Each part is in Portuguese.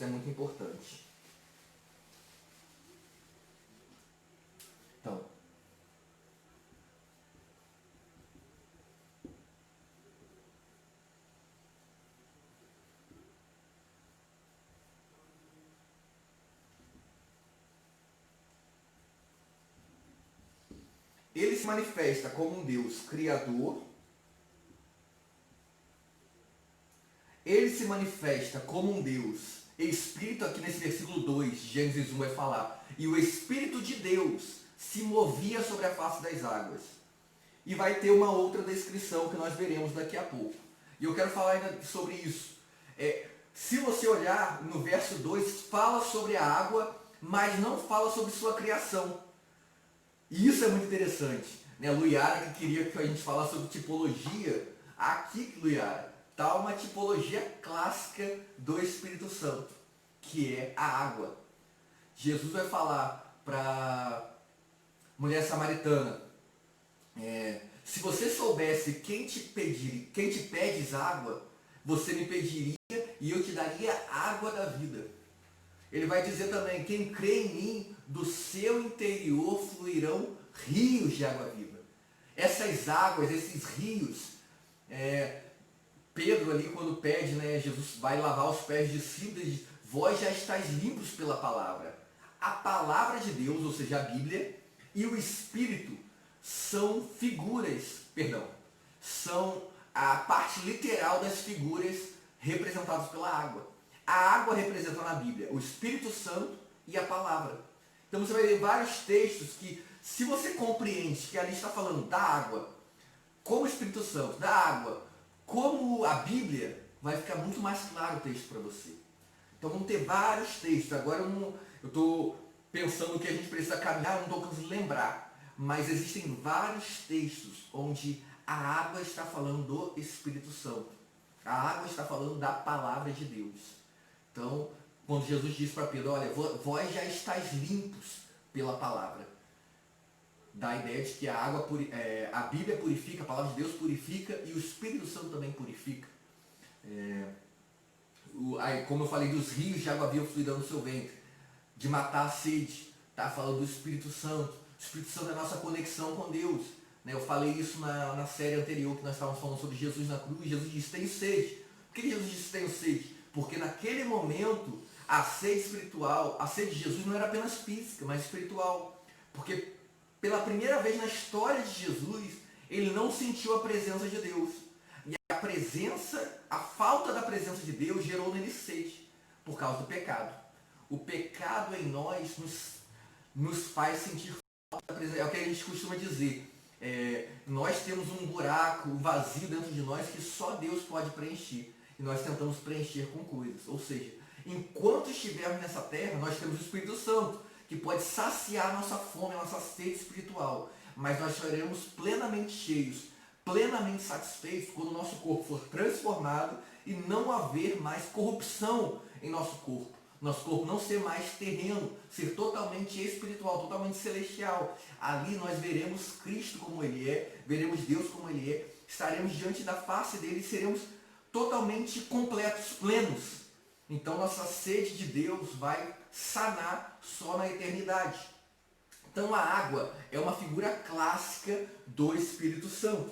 Isso é muito importante. Então, ele se manifesta como um Deus criador. Ele se manifesta como um Deus Espírito, aqui nesse versículo 2, Gênesis 1 vai falar. E o Espírito de Deus se movia sobre a face das águas. E vai ter uma outra descrição que nós veremos daqui a pouco. E eu quero falar ainda sobre isso. Se você olhar no verso 2, fala sobre a água, mas não fala sobre sua criação. E isso é muito interessante. Né? Luiara que queria que a gente falasse sobre tipologia. Aqui, Luiara, está uma tipologia clássica do Espírito Santo, que é a água. Jesus vai falar para a mulher samaritana, se você soubesse quem te pedes água, você me pediria e eu te daria água da vida. Ele vai dizer também, quem crê em mim, do seu interior fluirão rios de água viva. Essas águas, esses rios, Pedro ali quando pede, né, Jesus vai lavar os pés de discípulos, diz, vós já estáis limpos pela palavra. A palavra de Deus, ou seja, a Bíblia, e o Espírito são são a parte literal das figuras representadas pela água. A água representa na Bíblia o Espírito Santo e a palavra. Então você vai ver vários textos que, se você compreende que ali está falando da água, como o Espírito Santo, da água, como a Bíblia, vai ficar muito mais claro o texto para você. Então vamos ter vários textos. Agora eu estou pensando que a gente precisa caminhar, não estou conseguindo lembrar. Mas existem vários textos onde a água está falando do Espírito Santo. A água está falando da palavra de Deus. Então, quando Jesus disse para Pedro, olha, vós já estáis limpos pela palavra. Dá a ideia de que a Bíblia purifica, a palavra de Deus purifica e o Espírito Santo também purifica. Como eu falei dos rios de água viva fluirão no seu ventre, de matar a sede, está falando do Espírito Santo. O Espírito Santo é a nossa conexão com Deus. Eu falei isso na série anterior que nós estávamos falando sobre Jesus na cruz. Jesus disse, tenho sede. Por que Jesus disse, tenho sede? Porque naquele momento, a sede espiritual, a sede de Jesus não era apenas física, mas espiritual. Porque pela primeira vez na história de Jesus, ele não sentiu a presença de Deus. E a falta da presença de Deus gerou nele sede, por causa do pecado. O pecado em nós nos faz sentir falta da presença. É o que a gente costuma dizer. Nós temos um buraco, um vazio dentro de nós que só Deus pode preencher. E nós tentamos preencher com coisas. Ou seja, enquanto estivermos nessa terra, nós temos o Espírito Santo, que pode saciar a nossa fome, a nossa sede espiritual. Mas nós seremos plenamente cheios, plenamente satisfeitos quando o nosso corpo for transformado e não haver mais corrupção em nosso corpo. Nosso corpo não ser mais terreno, ser totalmente espiritual, totalmente celestial. Ali nós veremos Cristo como Ele é, veremos Deus como Ele é, estaremos diante da face dele e seremos totalmente completos, plenos. Então nossa sede de Deus vai sanar só na eternidade. Então a água é uma figura clássica do Espírito Santo.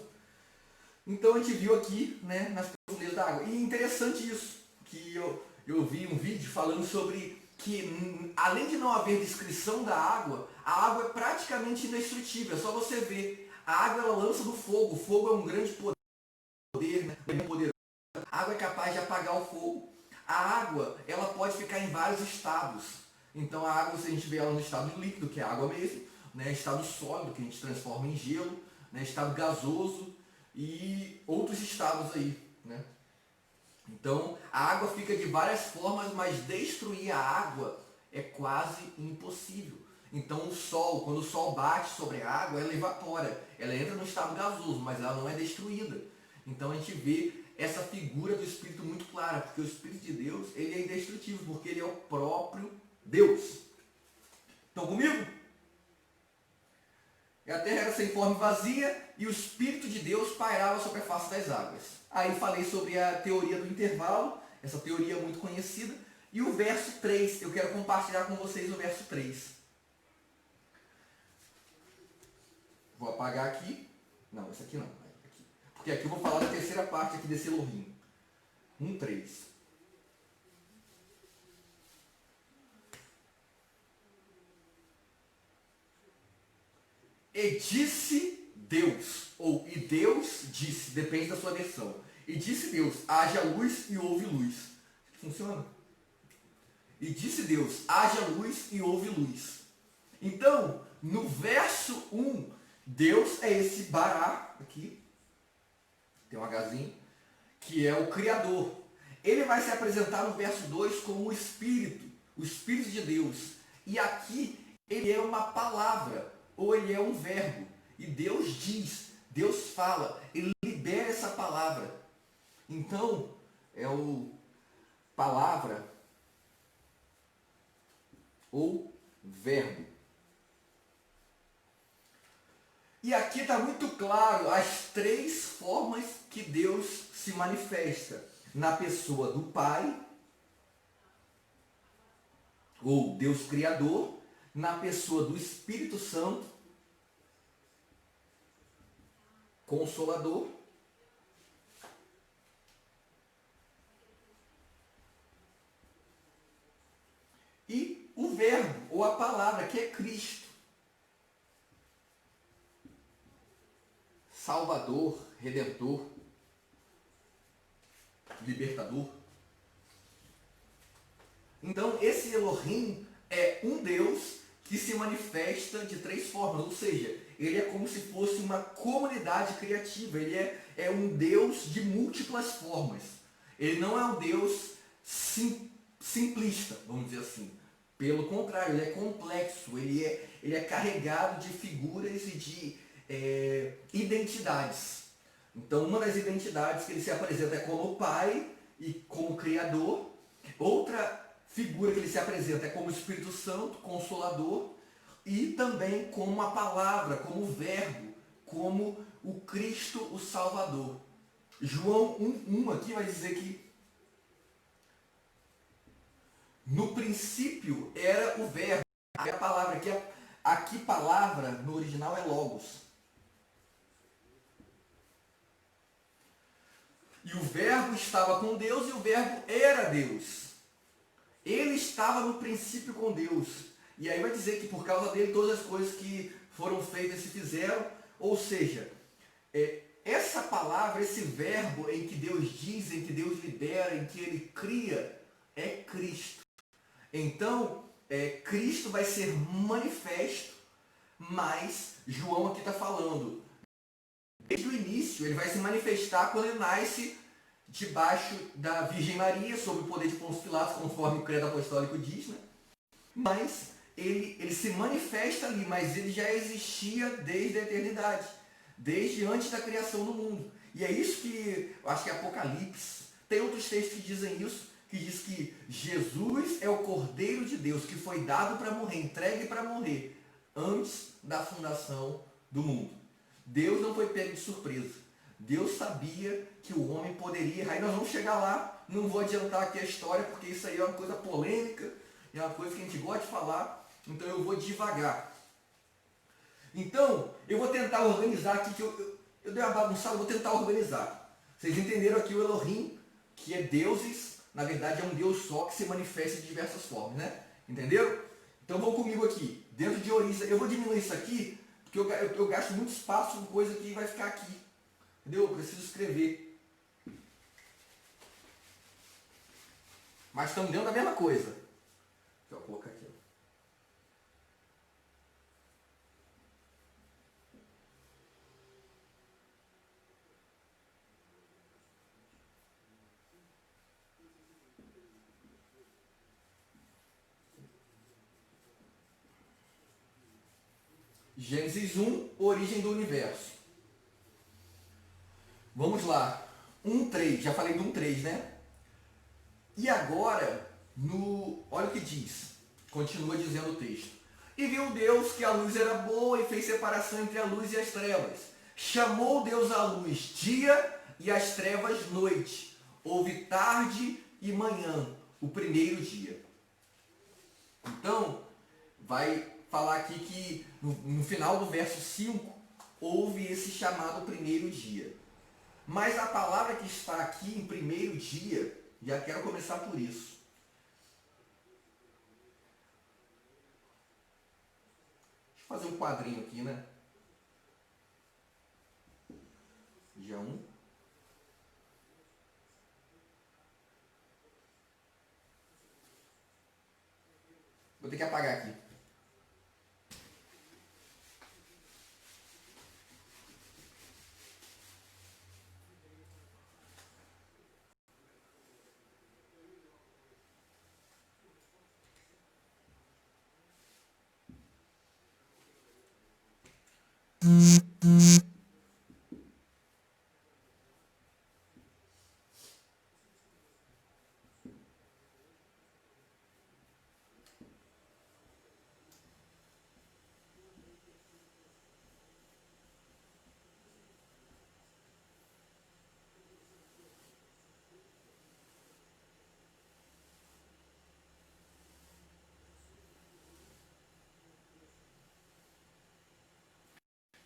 Então a gente viu aqui, né, nas profundezas da água. E interessante isso, que eu vi um vídeo falando sobre que, além de não haver descrição da água, a água é praticamente indestrutível. É só você ver. A água ela lança do fogo. O fogo é um grande poder, né? A água é capaz de apagar o fogo. A água ela pode ficar em vários estados. Então a água, se a gente vê ela no estado líquido, que é a água mesmo, né? Estado sólido, que a gente transforma em gelo, né? Estado gasoso e outros estados aí, né? Então, a água fica de várias formas, mas destruir a água é quase impossível. Então, o sol, quando o sol bate sobre a água, ela evapora. Ela entra no estado gasoso, mas ela não é destruída. Então, a gente vê essa figura do Espírito muito clara, porque o Espírito de Deus, ele é indestrutível, porque ele é o próprio Deus. Estão comigo? E a terra era sem forma e vazia, e o Espírito de Deus pairava sobre a face das águas. Aí falei sobre a teoria do intervalo, essa teoria muito conhecida, E o verso 3, eu quero compartilhar com vocês o verso 3. Vou apagar aqui. Não, esse aqui não. Aqui. Porque aqui eu vou falar da terceira parte aqui desse Elohim. 1:3. E disse Deus, ou e Deus disse, depende da sua versão. E disse Deus, haja luz e houve luz. Funciona? E disse Deus, haja luz e houve luz. Então, no verso 1, Deus é esse Bará, aqui, tem um Hzinho, que é o Criador. Ele vai se apresentar no verso 2 como o Espírito de Deus. E aqui, ele é uma palavra, ou ele é um verbo. E Deus diz, Deus fala, ele libera essa palavra. Então, é o palavra ou verbo. E aqui está muito claro as três formas que Deus se manifesta. Na pessoa do Pai, ou Deus Criador, na pessoa do Espírito Santo, Consolador, e o Verbo, ou a palavra, que é Cristo. Salvador, Redentor, Libertador. Então, esse Elohim é um Deus que se manifesta de três formas, ou seja, ele é como se fosse uma comunidade criativa, ele é um Deus de múltiplas formas. Ele não é um Deus simplista, vamos dizer assim. Pelo contrário, ele é complexo, ele é carregado de figuras e de identidades. Então, uma das identidades que ele se apresenta é como Pai e como Criador. Outra figura que ele se apresenta é como Espírito Santo, Consolador, e também como a palavra, como o Verbo, como o Cristo, o Salvador. João 1:1 aqui vai dizer que no princípio era o Verbo, a palavra, aqui palavra no original é Logos. E o Verbo estava com Deus e o Verbo era Deus. Ele estava no princípio com Deus. E aí vai dizer que por causa dele todas as coisas que foram feitas se fizeram. Ou seja, essa palavra, esse verbo em que Deus diz, em que Deus libera, em que ele cria, é Cristo. Então, Cristo vai ser manifesto, mas João aqui está falando, desde o início, ele vai se manifestar quando ele nasce debaixo da Virgem Maria, sob o poder de Pôncio Pilatos, conforme o credo apostólico diz, né? Mas ele se manifesta ali, mas ele já existia desde a eternidade, desde antes da criação do mundo. E é isso que, eu acho que é Apocalipse, tem outros textos que dizem isso, que diz que Jesus é o Cordeiro de Deus, que foi dado para morrer, entregue para morrer, antes da fundação do mundo. Deus não foi pego de surpresa. Deus sabia que o homem poderia errar. E nós vamos chegar lá, não vou adiantar aqui a história, porque isso aí é uma coisa polêmica, é uma coisa que a gente gosta de falar, então eu vou devagar. Então, eu vou tentar organizar aqui, que eu dei uma bagunçada, eu vou tentar organizar. Vocês entenderam aqui o Elohim, que é deuses, na verdade é um Deus só que se manifesta de diversas formas, né? Entenderam? Então vão comigo aqui, dentro de Oriza. Eu vou diminuir isso aqui, porque eu gasto muito espaço com coisa que vai ficar aqui. Entendeu? Eu preciso escrever. Mas estamos dentro da mesma coisa. Deixa eu colocar aqui. Gênesis 1, origem do universo. Vamos lá. 1:3, já falei do 1:3, né? E agora, olha o que diz. Continua dizendo o texto. E viu Deus que a luz era boa e fez separação entre a luz e as trevas. Chamou Deus a luz dia e as trevas noite. Houve tarde e manhã. o primeiro dia. Então, vai falar aqui que no final do verso 5, houve esse chamado primeiro dia. Mas a palavra que está aqui em primeiro dia, já quero começar por isso. Deixa eu fazer um quadrinho aqui, né? Dia 1. Vou ter que apagar aqui.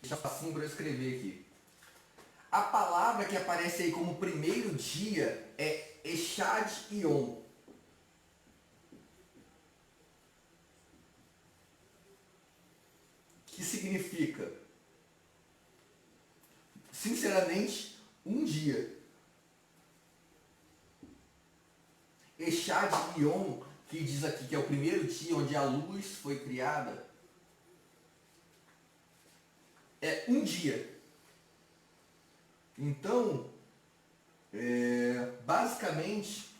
Deixa facinho para eu escrever aqui. A palavra que aparece aí como primeiro dia é Eshad Yom. Que significa, sinceramente, um dia. Eshad Yom, que diz aqui que é o primeiro dia onde a luz foi criada, é um dia. Então, basicamente,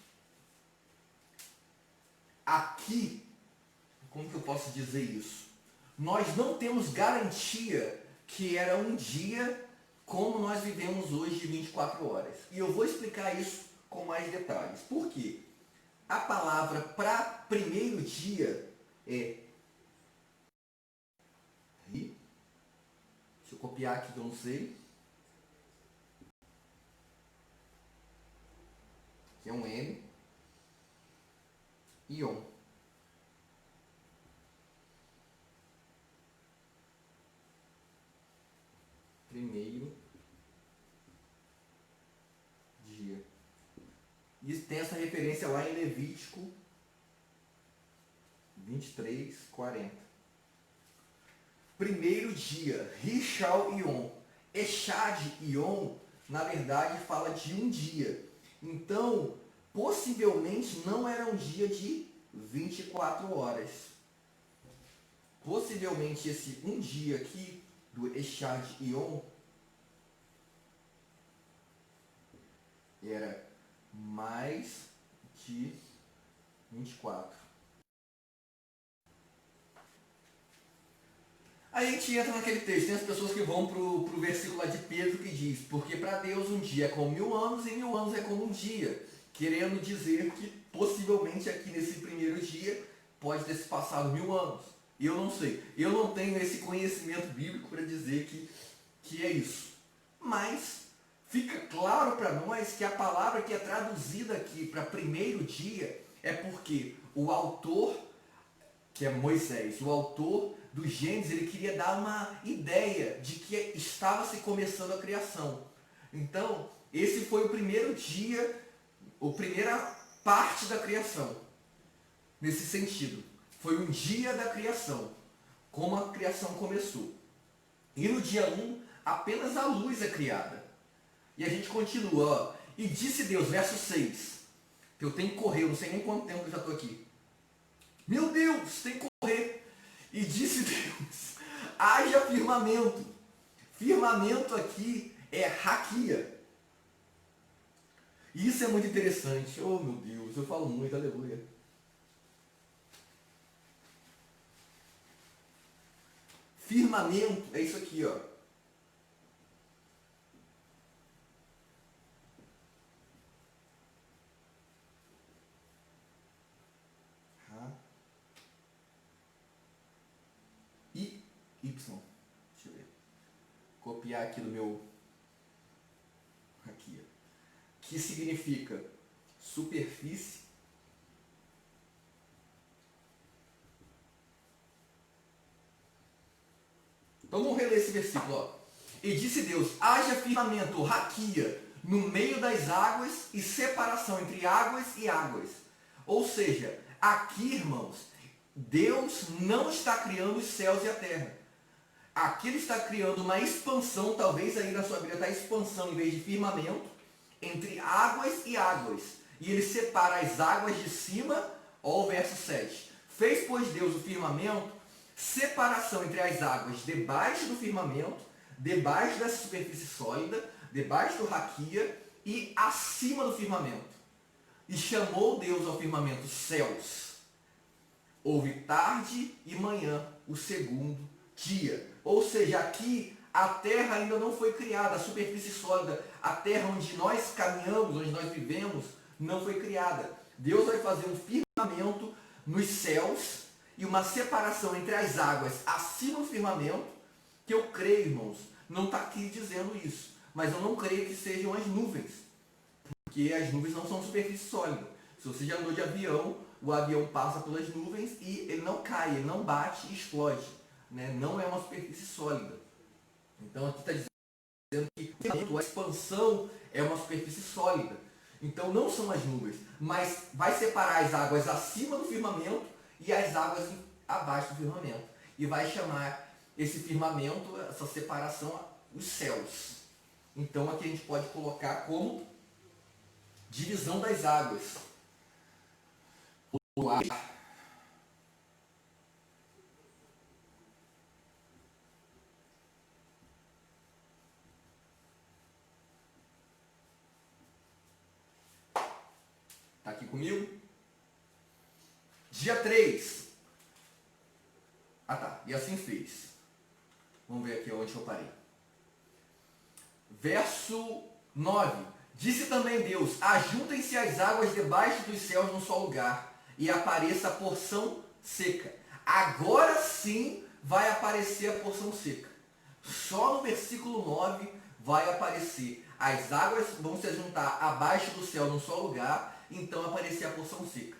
aqui, como que eu posso dizer isso? Nós não temos garantia que era um dia como nós vivemos hoje de 24 horas. E eu vou explicar isso com mais detalhes. Por quê? A palavra para primeiro dia é... Deixa eu copiar aqui que eu não sei. Que é um M. Ion. Primeiro dia. E tem essa referência lá em Levítico 23, 40. Primeiro dia, Rishal Yom. Eshad Yom, na verdade, fala de um dia. Então, possivelmente não era um dia de 24 horas. Possivelmente esse um dia aqui, do Eshad Yom, era mais de 24. Aí a gente entra naquele texto, tem as pessoas que vão pro versículo lá de Pedro que diz, porque para Deus um dia é como 1000 anos e 1000 anos é como um dia. Querendo dizer que possivelmente aqui nesse primeiro dia pode ter se passado 1000 anos. Eu não sei, eu não tenho esse conhecimento bíblico para dizer que é isso. Mas fica claro para nós que a palavra que é traduzida aqui para primeiro dia é porque o autor, que é Moisés, o autor do Gênesis, ele queria dar uma ideia de que estava se começando a criação. Então, esse foi o primeiro dia, a primeira parte da criação. Nesse sentido, foi um dia da criação, como a criação começou. E no dia 1, apenas a luz é criada. E a gente continua, ó. E disse Deus, verso 6, que eu tenho que correr, eu não sei nem quanto tempo que eu já estou aqui. Meu Deus, tem que correr. E disse Deus, haja firmamento. Firmamento aqui é raquia. E isso é muito interessante. Oh meu Deus, eu falo muito, aleluia. Firmamento é isso aqui, ó. Y. Deixa eu ver. Copiar aqui do meu... Aqui. Que significa superfície Então vamos reler esse versículo. Ó. E disse Deus, haja firmamento, raquia, no meio das águas e separação entre águas e águas. Ou seja, aqui, irmãos, Deus não está criando os céus e a terra. Aqui ele está criando uma expansão, talvez aí na sua Bíblia está expansão em vez de firmamento, entre águas e águas. E ele separa as águas de cima, ó o verso 7. Fez, pois, Deus o firmamento, separação entre as águas debaixo do firmamento, debaixo dessa superfície sólida, debaixo do raquia e acima do firmamento. E chamou Deus ao firmamento céus. Houve tarde e manhã, o segundo dia. Ou seja, aqui a terra ainda não foi criada, a superfície sólida, a terra onde nós caminhamos, onde nós vivemos, não foi criada. Deus vai fazer um firmamento nos céus e uma separação entre as águas acima do firmamento, que eu creio, irmãos, não está aqui dizendo isso, mas eu não creio que sejam as nuvens, porque as nuvens não são superfície sólida. Se você já andou de avião, o avião passa pelas nuvens e ele não cai, ele não bate e explode, né? Não é uma superfície sólida. Então aqui está dizendo que a expansão é uma superfície sólida. Então não são as nuvens, mas vai separar as águas acima do firmamento e as águas abaixo do firmamento. E vai chamar esse firmamento, essa separação, os céus. Então aqui a gente pode colocar como divisão das águas. O ar. Está aqui comigo? Dia 3. Ah tá, e assim fez. Vamos ver aqui onde eu parei. Verso 9. Disse também Deus, ajuntem-se as águas debaixo dos céus num só lugar, e apareça a porção seca. Agora sim vai aparecer a porção seca. Só no versículo 9 vai aparecer. As águas vão se juntar abaixo do céu num só lugar, então aparecer a porção seca.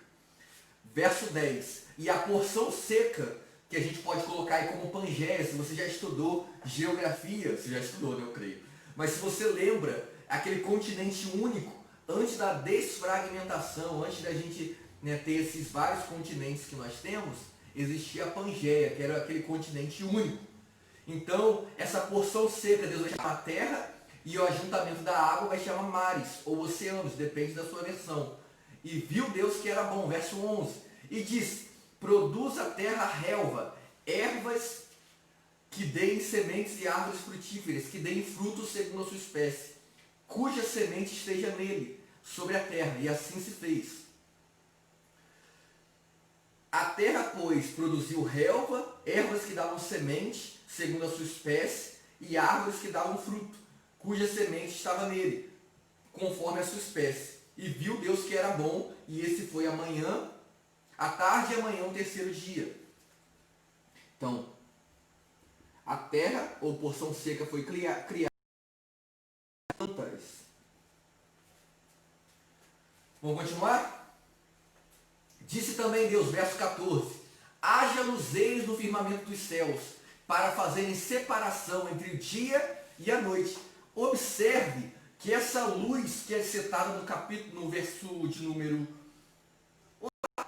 Verso 10. E a porção seca, que a gente pode colocar aí como Pangeia, se você já estudou geografia, você já estudou, né, eu creio. Mas se você lembra, aquele continente único, antes da desfragmentação, antes da gente, né, ter esses vários continentes que nós temos, existia a Pangeia, que era aquele continente único. Então, essa porção seca, Deus vai chamar a terra, e o ajuntamento da água vai chamar mares, ou oceanos, depende da sua versão. E viu Deus que era bom, verso 11, e diz, produz a terra relva, ervas que deem sementes e árvores frutíferas, que deem frutos segundo a sua espécie, cuja semente esteja nele, sobre a terra, e assim se fez. A terra, pois, produziu relva, ervas que davam semente, segundo a sua espécie, e árvores que davam fruto, cuja semente estava nele, conforme a sua espécie. E viu Deus que era bom, e esse foi a manhã, a tarde e amanhã o terceiro dia. Então, a terra, ou porção seca, foi criada. Vamos continuar? Disse também Deus, verso 14, haja luzeiros no firmamento dos céus, para fazerem separação entre o dia e a noite. Observe que essa luz que é citada no capítulo, no verso de número,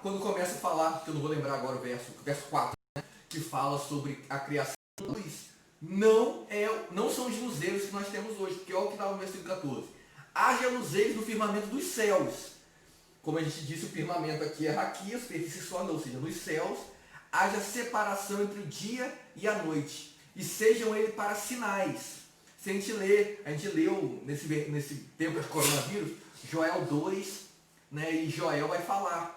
quando começa a falar, que eu não vou lembrar agora o verso 4, né, que fala sobre a criação da luz, não são os luzeiros que nós temos hoje, porque olha o que está no versículo 14. Haja luzeiros no firmamento dos céus. Como a gente disse, o firmamento aqui é raquia, superfície sólida, ou seja, nos céus, haja separação entre o dia e a noite, e sejam eles para sinais. Se a gente leu nesse tempo de coronavírus, Joel 2, né, e Joel vai falar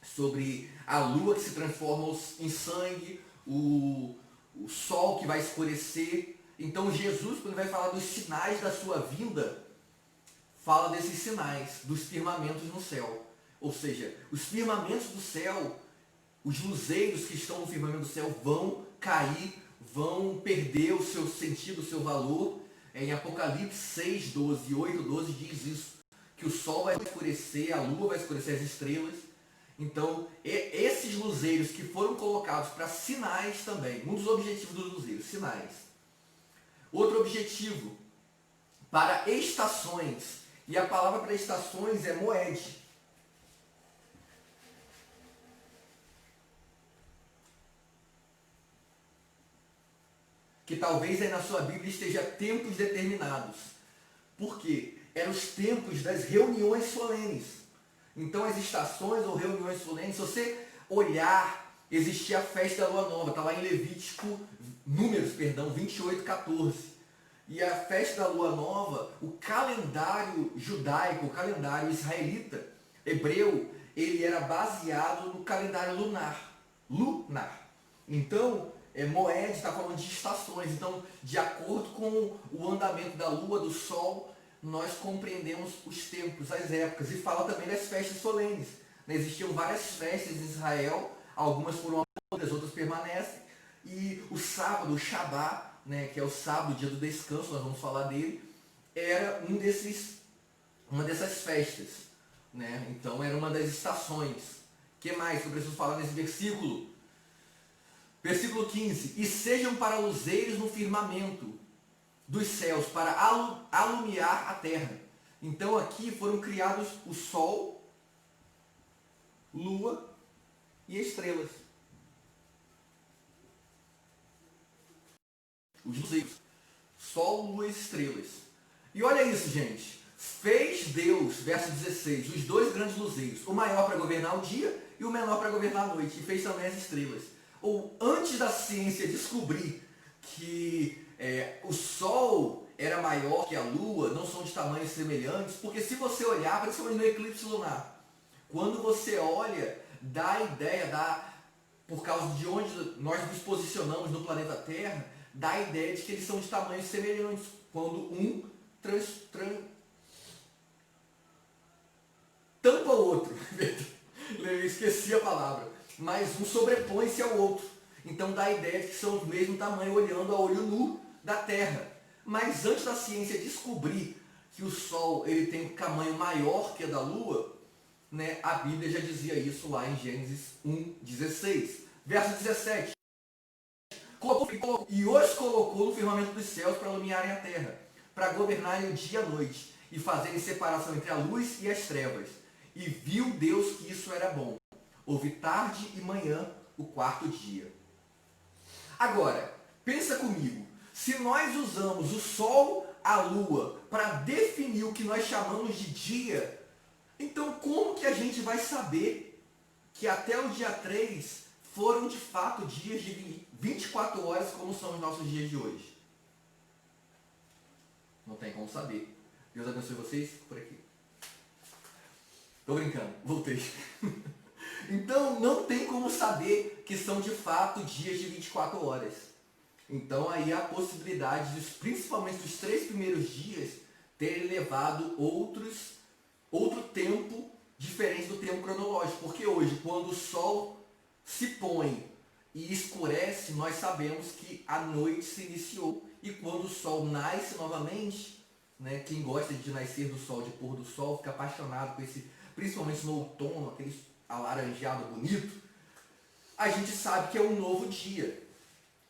sobre a lua que se transforma em sangue, o sol que vai escurecer. Então Jesus, quando vai falar dos sinais da sua vinda, fala desses sinais, dos firmamentos no céu. Ou seja, os firmamentos do céu, os luzeiros que estão no firmamento do céu vão cair, vão perder o seu sentido, o seu valor. Em Apocalipse 6, 12 e 8, 12 diz isso, que o sol vai escurecer, a lua vai escurecer, as estrelas. Então, esse esses luzeiros que foram colocados para sinais também, um dos objetivos dos luzeiros, sinais. Outro objetivo, para estações, e a palavra para estações é moed. Que talvez aí na sua Bíblia esteja tempos determinados. Por quê? Eram os tempos das reuniões solenes. Então as estações ou reuniões solenes, se você olhar, existia a festa da Lua Nova, está lá em Números, 28:14. E a festa da Lua Nova, o calendário judaico, o calendário israelita, hebreu, ele era baseado no calendário lunar. Então, Moed está falando de estações. Então, de acordo com o andamento da lua, do sol, nós compreendemos os tempos, as épocas. E fala também das festas solenes. Existiam várias festas em Israel, algumas foram abolidas, outras permanecem. E o sábado, o Shabá, que é o sábado, o dia do descanso, nós vamos falar dele, era uma dessas festas. Então, era uma das estações. O que mais que eu preciso falar nesse versículo? Versículo 15. E sejam para luzeiros no firmamento dos céus, para alumiar a terra. Então aqui foram criados o sol, lua e estrelas. Os luzeiros. Sol, lua e estrelas. E olha isso, gente. Fez Deus, verso 16, os dois grandes luzeiros, o maior para governar o dia e o menor para governar a noite. E fez também as estrelas. Ou antes da ciência descobrir que o Sol era maior que a Lua, não são de tamanhos semelhantes, porque se você olhar, principalmente no eclipse lunar, quando você olha, dá a ideia, por causa de onde nós nos posicionamos no planeta Terra, dá a ideia de que eles são de tamanhos semelhantes, quando um tampa o outro. Eu esqueci a palavra. Mas um sobrepõe-se ao outro. Então dá a ideia de que são do mesmo tamanho, olhando a olho nu da Terra. Mas antes da ciência descobrir que o Sol ele tem um tamanho maior que a da Lua, a Bíblia já dizia isso lá em Gênesis 1:16. Verso 17. E os colocou no firmamento dos céus para iluminarem a terra, para governarem o dia e a noite, e fazerem separação entre a luz e as trevas. E viu Deus que isso era bom. Houve tarde e manhã, o quarto dia. Agora, pensa comigo. Se nós usamos o sol, a lua, para definir o que nós chamamos de dia, então como que a gente vai saber que até o dia 3 foram de fato dias de 24 horas como são os nossos dias de hoje? Não tem como saber. Deus abençoe vocês por aqui. Tô brincando, voltei. Então não tem como saber que são de fato dias de 24 horas. Então aí há a possibilidade, principalmente dos 3 primeiros dias, terem levado outro tempo diferente do tempo cronológico. Porque hoje, quando o sol se põe e escurece, nós sabemos que a noite se iniciou. E quando o sol nasce novamente, quem gosta de nascer do sol, de pôr do sol, fica apaixonado com esse, principalmente no outono, aquele alaranjado bonito, a gente sabe que é um novo dia.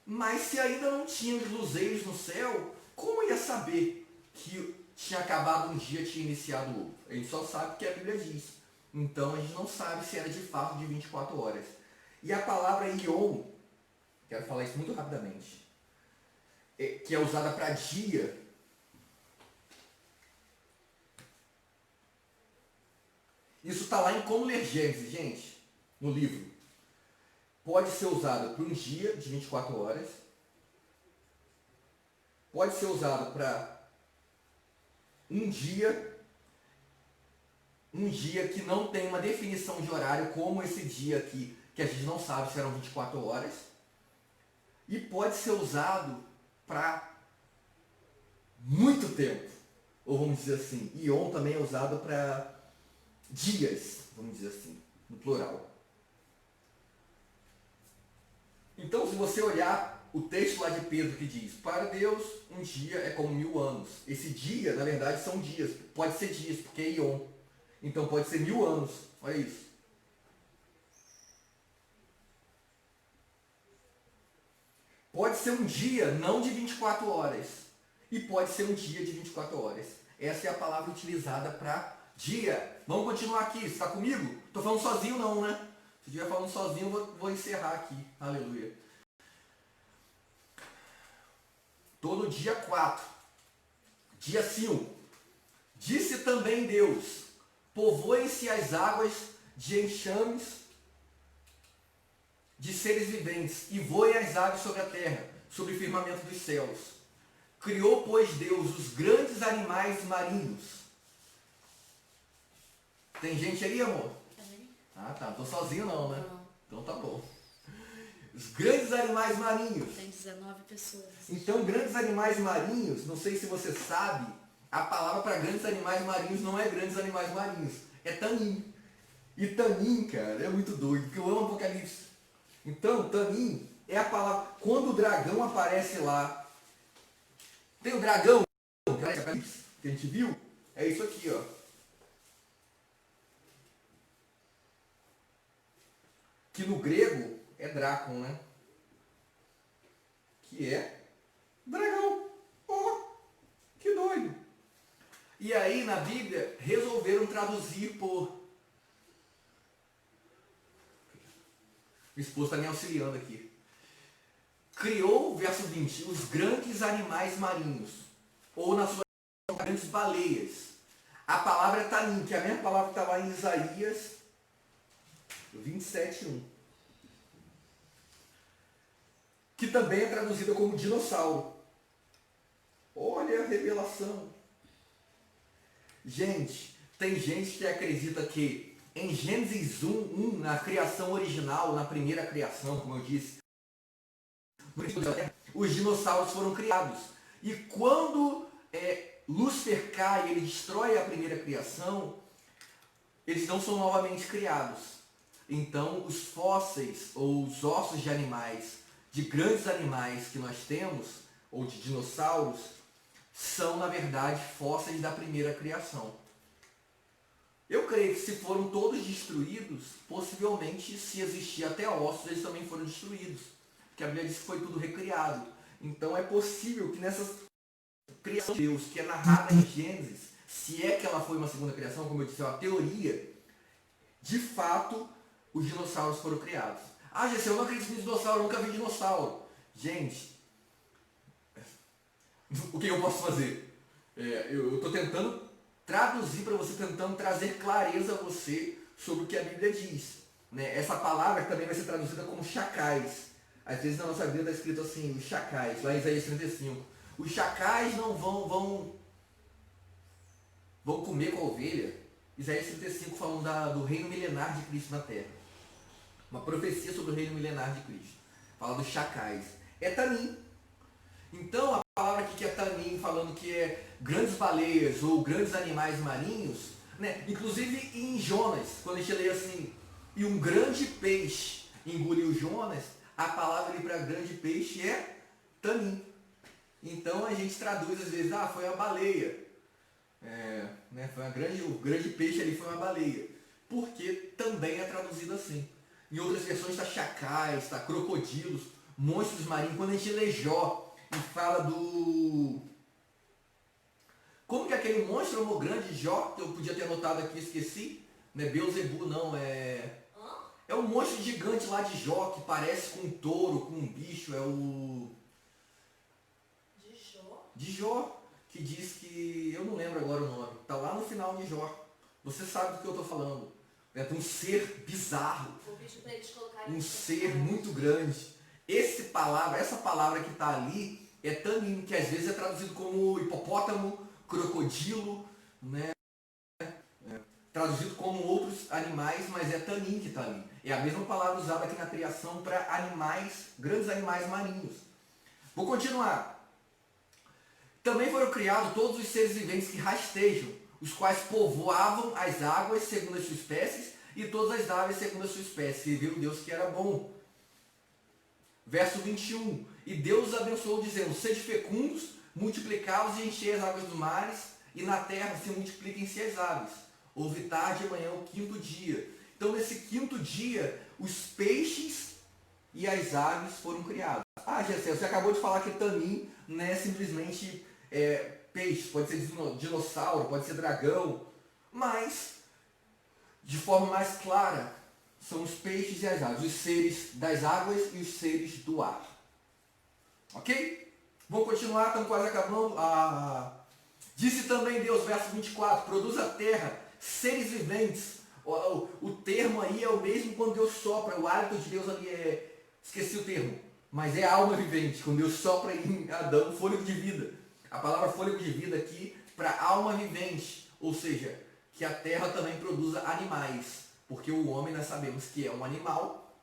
Mas se ainda não tinha luzeiros no céu, como ia saber que tinha acabado um dia e tinha iniciado o outro? A gente só sabe que a Bíblia diz. Então a gente não sabe se era de fato de 24 horas. E a palavra Yom, quero falar isso muito rapidamente, que é usada para dia, isso está lá em Como Ler Gênesis, gente, no livro. Pode ser usado para um dia de 24 horas. Pode ser usado para um dia que não tem uma definição de horário, como esse dia aqui, que a gente não sabe se eram 24 horas. E pode ser usado para muito tempo, ou vamos dizer assim. Yom também é usado para dias, vamos dizer assim, no plural. Então, se você olhar o texto lá de Pedro que diz, para Deus um dia é como 1000 anos. Esse dia, na verdade, são dias. Pode ser dias, porque é Yom. Então pode ser 1000 anos. Olha isso. Pode ser um dia não de 24 horas. E pode ser um dia de 24 horas. Essa é a palavra utilizada para dia. Vamos continuar aqui. Você está comigo? Estou falando sozinho não, né? Se estiver falando sozinho, vou encerrar aqui. Aleluia. Estou no dia 4. Dia 5. Disse também Deus, povoem-se as águas de enxames de seres viventes, e voem as aves sobre a terra, sobre o firmamento dos céus. Criou, pois, Deus os grandes animais marinhos. Tem gente aí, amor? Ah, tá. Não tô sozinho não, né? Não. Então tá bom. Os grandes animais marinhos. Tem 19 pessoas. Então, grandes animais marinhos, não sei se você sabe, a palavra para grandes animais marinhos não é grandes animais marinhos, é tanim. E tanim, cara, é muito doido, porque eu amo Apocalipse. Então, tanim é a palavra. Quando o dragão aparece lá, tem o dragão que a gente viu, é isso aqui, ó. Que no grego é Drácon, né? Que é dragão. Oh, que doido. E aí na Bíblia resolveram traduzir por... Minha esposa está me auxiliando aqui. Criou, verso 20, os grandes animais marinhos, ou na sua grandes baleias. A palavra é tanim, que é a mesma palavra que está lá em Isaías 27:1. Que também é traduzida como dinossauro. Olha a revelação. Gente, tem gente que acredita que em Gênesis 1, na criação original, na primeira criação, como eu disse, os dinossauros foram criados. E quando Lúcifer cai e ele destrói a primeira criação, eles não são novamente criados. Então, os fósseis ou os ossos de animais, de grandes animais que nós temos, ou de dinossauros, são, na verdade, fósseis da primeira criação. Eu creio que se foram todos destruídos, possivelmente, se existia até ossos, eles também foram destruídos. Porque a Bíblia diz que foi tudo recriado. Então é possível que nessa criação de Deus, que é narrada em Gênesis, se é que ela foi uma segunda criação, como eu disse, é uma teoria, de fato, os dinossauros foram criados. Ah, Gessé, eu não acredito em dinossauro, eu nunca vi dinossauro. Gente, o que eu posso fazer? Eu estou tentando traduzir para você, tentando trazer clareza a você sobre o que a Bíblia diz. Né? Essa palavra também vai ser traduzida como chacais. Às vezes na nossa Bíblia está escrito assim, os chacais, lá em Isaías 35. Os chacais não vão comer com a ovelha. Isaías 35 falando do reino milenar de Cristo na terra. Uma profecia sobre o reino milenar de Cristo. Fala dos chacais. É tanim. Então a palavra aqui que é tanim, falando que é grandes baleias ou grandes animais marinhos, né? Inclusive em Jonas, quando a gente lê assim, e um grande peixe engoliu Jonas, a palavra ali para grande peixe é tanim. Então a gente traduz às vezes, foi uma baleia. Né? O grande peixe ali foi uma baleia. Porque também é traduzido assim. Em outras versões está chacais, está crocodilos, monstros marinhos. Quando a gente lê Jó e fala do... Como que aquele monstro homo grande Jó, que eu podia ter anotado aqui, esqueci, não é Beelzebu não, é um monstro gigante lá de Jó, que parece com um touro, com um bicho, é o... De Jó? De Jó, que diz que... eu não lembro agora o nome, está lá no final de Jó. Você sabe do que eu estou falando. É um ser bizarro, um ser muito grande. Essa palavra que está ali é tanim, que às vezes é traduzido como hipopótamo, crocodilo, né? Traduzido como outros animais, mas é tanim que está ali. É a mesma palavra usada aqui na criação para animais, grandes animais marinhos. Vou continuar. Também foram criados todos os seres viventes que rastejam, os quais povoavam as águas segundo as suas espécies, e todas as aves segundo a sua espécie. E viu Deus que era bom. Verso 21. E Deus os abençoou, dizendo, sede fecundos, multiplicai-vos e enchei as águas dos mares, e na terra se multipliquem-se as aves. Houve tarde e amanhã o quinto dia. Então nesse quinto dia, os peixes e as aves foram criadas. Ah, Gessé, você acabou de falar que tanim não é simplesmente peixe, pode ser dinossauro, pode ser dragão, mas, de forma mais clara, são os peixes e as aves, os seres das águas e os seres do ar. Ok? Vamos continuar, estamos quase acabando. Disse também Deus, verso 24, produz a terra seres viventes. O termo aí é o mesmo quando Deus sopra, o hálito de Deus ali esqueci o termo, mas é alma vivente, quando Deus sopra em Adão, fôlego de vida. A palavra fôlego de vida aqui para alma vivente, ou seja, que a terra também produza animais, porque o homem nós sabemos que é um animal,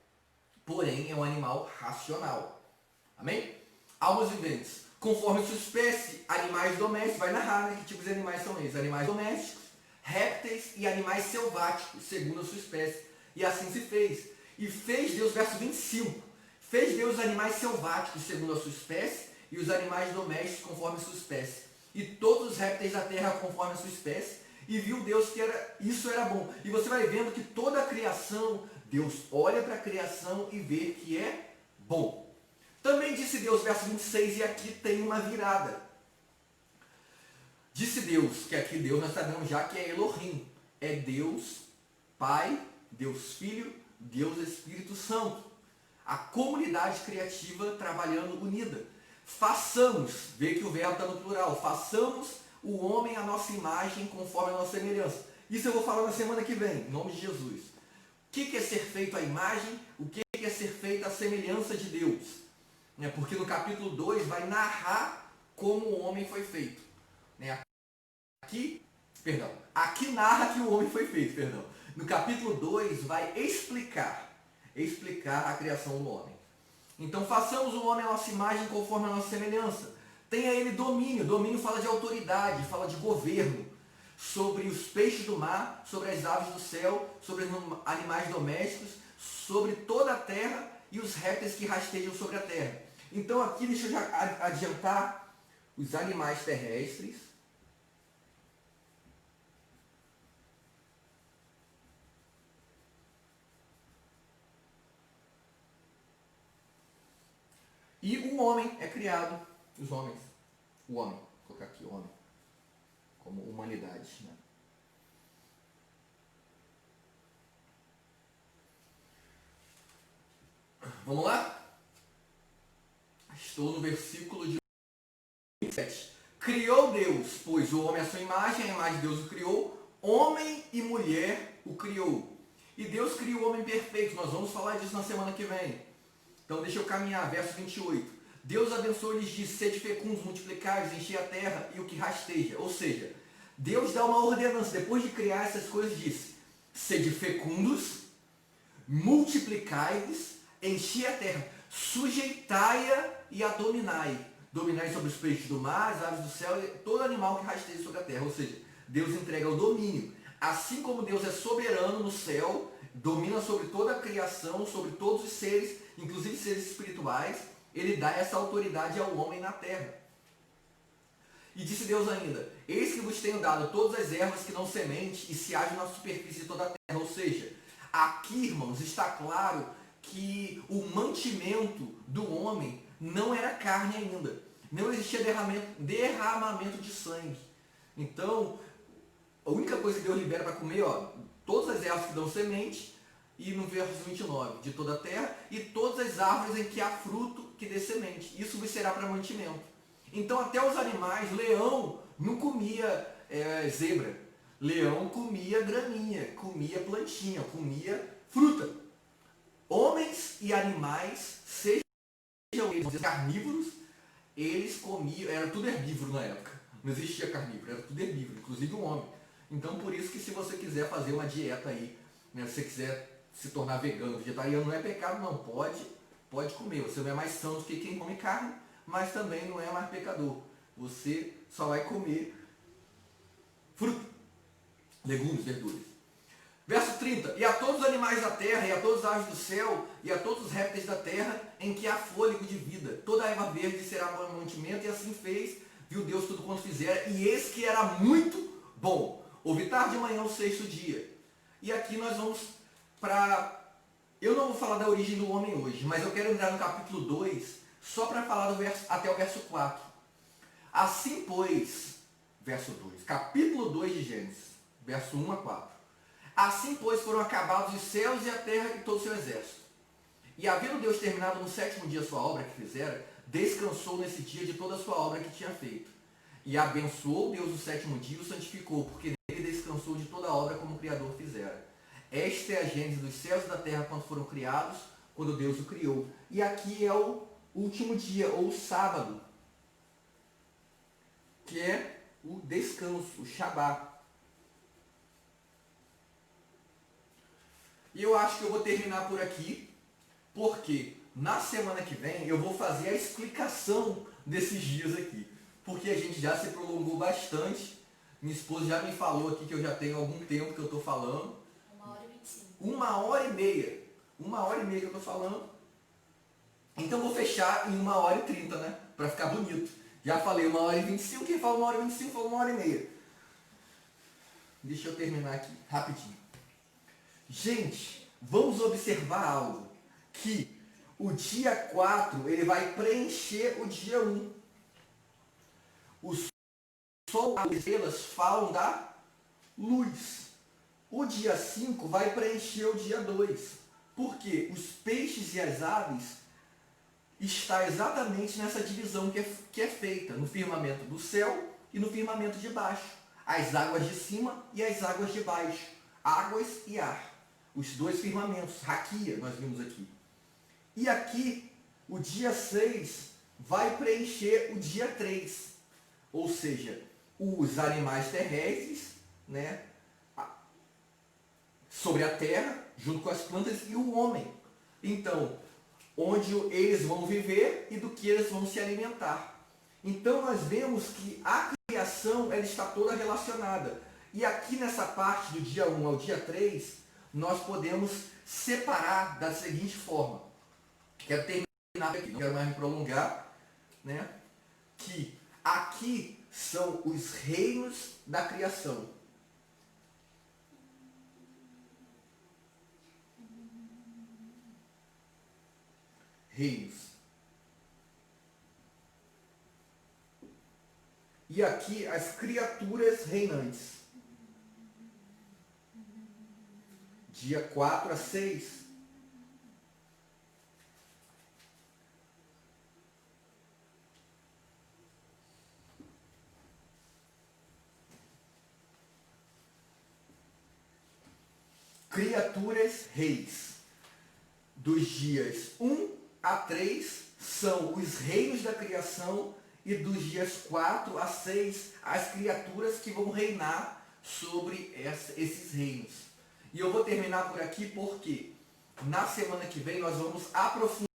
porém é um animal racional. Amém? Almas viventes, conforme sua espécie, animais domésticos, vai narrar, né, que tipos de animais são esses? Animais domésticos, répteis e animais selváticos, segundo a sua espécie. E assim se fez. E fez Deus, verso 25, fez Deus os animais selváticos, segundo a sua espécie, e os animais domésticos, conforme a sua espécie. E todos os répteis da terra, conforme a sua espécie. E viu Deus que isso era bom. E você vai vendo que toda a criação, Deus olha para a criação e vê que é bom. Também disse Deus, verso 26, e aqui tem uma virada. Disse Deus, que aqui Deus nós sabemos já que é Elohim. É Deus Pai, Deus Filho, Deus Espírito Santo. A comunidade criativa trabalhando unida. Façamos, vê que o verbo está no plural, façamos o homem à nossa imagem conforme a nossa semelhança. Isso eu vou falar na semana que vem, em nome de Jesus. O que é ser feito à imagem? O que é ser feito à semelhança de Deus? Porque no capítulo 2 vai narrar como o homem foi feito. Aqui narra que o homem foi feito, No capítulo 2 vai explicar a criação do homem. Então façamos o homem à nossa imagem conforme a nossa semelhança. Tenha ele domínio. Domínio fala de autoridade, fala de governo. Sobre os peixes do mar, sobre as aves do céu, sobre os animais domésticos, sobre toda a terra e os répteis que rastejam sobre a terra. Então aqui deixa eu já adiantar os animais terrestres. E o homem é criado, os homens, o homem, vou colocar aqui homem, como humanidade. Vamos lá? Estou no versículo de 27. Criou Deus, pois o homem à sua imagem, a imagem de Deus o criou, homem e mulher o criou. E Deus criou o homem perfeito, nós vamos falar disso na semana que vem. Então deixa eu caminhar, verso 28. Deus abençoou e lhes disse, sede fecundos, multiplicai-vos, enchei a terra e o que rasteja. Ou seja, Deus dá uma ordenança, depois de criar essas coisas, disse, sede fecundos, multiplicai-vos, enchei a terra, sujeitai-a e a dominai. Dominai sobre os peixes do mar, as aves do céu e todo animal que rasteja sobre a terra. Ou seja, Deus entrega o domínio. Assim como Deus é soberano no céu, domina sobre toda a criação, sobre todos os seres, inclusive seres espirituais, ele dá essa autoridade ao homem na terra. E disse Deus ainda, eis que vos tenho dado todas as ervas que não semente e se agem na superfície de toda a terra. Ou seja, aqui, irmãos, está claro que o mantimento do homem não era carne ainda. Não existia derramamento de sangue. Então, a única coisa que Deus libera para comer, todas as ervas que dão semente, e no verso 29, de toda a terra, e todas as árvores em que há fruto que dê semente. Isso vos será para mantimento. Então até os animais, leão não comia zebra. Leão comia graminha, comia plantinha, comia fruta. Homens e animais, sejam eles carnívoros, eles comiam, era tudo herbívoro na época. Não existia carnívoro, era tudo herbívoro, inclusive o homem. Então por isso que se você quiser fazer uma dieta aí, se você quiser se tornar vegano, vegetariano, não é pecado não, pode comer. Você não é mais santo que quem come carne, mas também não é mais pecador. Você só vai comer fruta, legumes, verduras. Verso 30. E a todos os animais da terra, e a todas as aves do céu, e a todos os répteis da terra, em que há fôlego de vida. Toda a erva verde será para o mantimento, e assim fez, viu Deus tudo quanto fizera, e eis que era muito bom. Houve tarde de manhã o sexto dia. E aqui nós vamos para Eu não vou falar da origem do homem hoje, mas eu quero entrar no capítulo 2, só para falar do verso, até o verso 4. Assim, pois, verso 2, capítulo 2 de Gênesis, verso 1 a 4. Assim, pois, foram acabados os céus e a terra e todo o seu exército. E havendo Deus terminado no sétimo dia a sua obra que fizera, descansou nesse dia de toda a sua obra que tinha feito. E abençoou Deus o sétimo dia e o santificou, porque nele descansou de toda a obra como o Criador fizera. Esta é a gênese dos céus e da terra quando foram criados, quando Deus o criou. E aqui é o último dia, ou o sábado, que é o descanso, o Shabá. E eu acho que eu vou terminar por aqui, porque na semana que vem eu vou fazer a explicação desses dias aqui. Porque a gente já se prolongou bastante. Minha esposa já me falou aqui que eu já tenho algum tempo que eu estou falando. 1h25. 1h30. 1h30 que eu estou falando. Então eu vou fechar em 1h30, né? Para ficar bonito. Já falei 1h25, quem fala 1h25 fala 1h30. Deixa eu terminar aqui, rapidinho. Gente, vamos observar algo. Que o dia 4, ele vai preencher o dia 1. O sol e as estrelas falam da luz. O dia 5 vai preencher o dia 2. Porque os peixes e as aves está exatamente nessa divisão que é feita no firmamento do céu e no firmamento de baixo. As águas de cima e as águas de baixo. Águas e ar. Os dois firmamentos. Raquia, nós vimos aqui. E aqui, o dia 6 vai preencher o dia 3. Ou seja, os animais terrestres, né, sobre a terra, junto com as plantas e o homem. Então, onde eles vão viver e do que eles vão se alimentar. Então, nós vemos que a criação ela está toda relacionada. E aqui nessa parte do dia 1 ao dia 3, nós podemos separar da seguinte forma. Quero terminar aqui, não quero mais me prolongar, né? Que aqui são os reinos da criação. Reinos. E aqui as criaturas reinantes. Dia 4 a 6. Criaturas reis. Dos dias 1 a 3 são os reinos da criação e dos dias 4 a 6 as criaturas que vão reinar sobre esses reinos. E eu vou terminar por aqui porque na semana que vem nós vamos aprofundar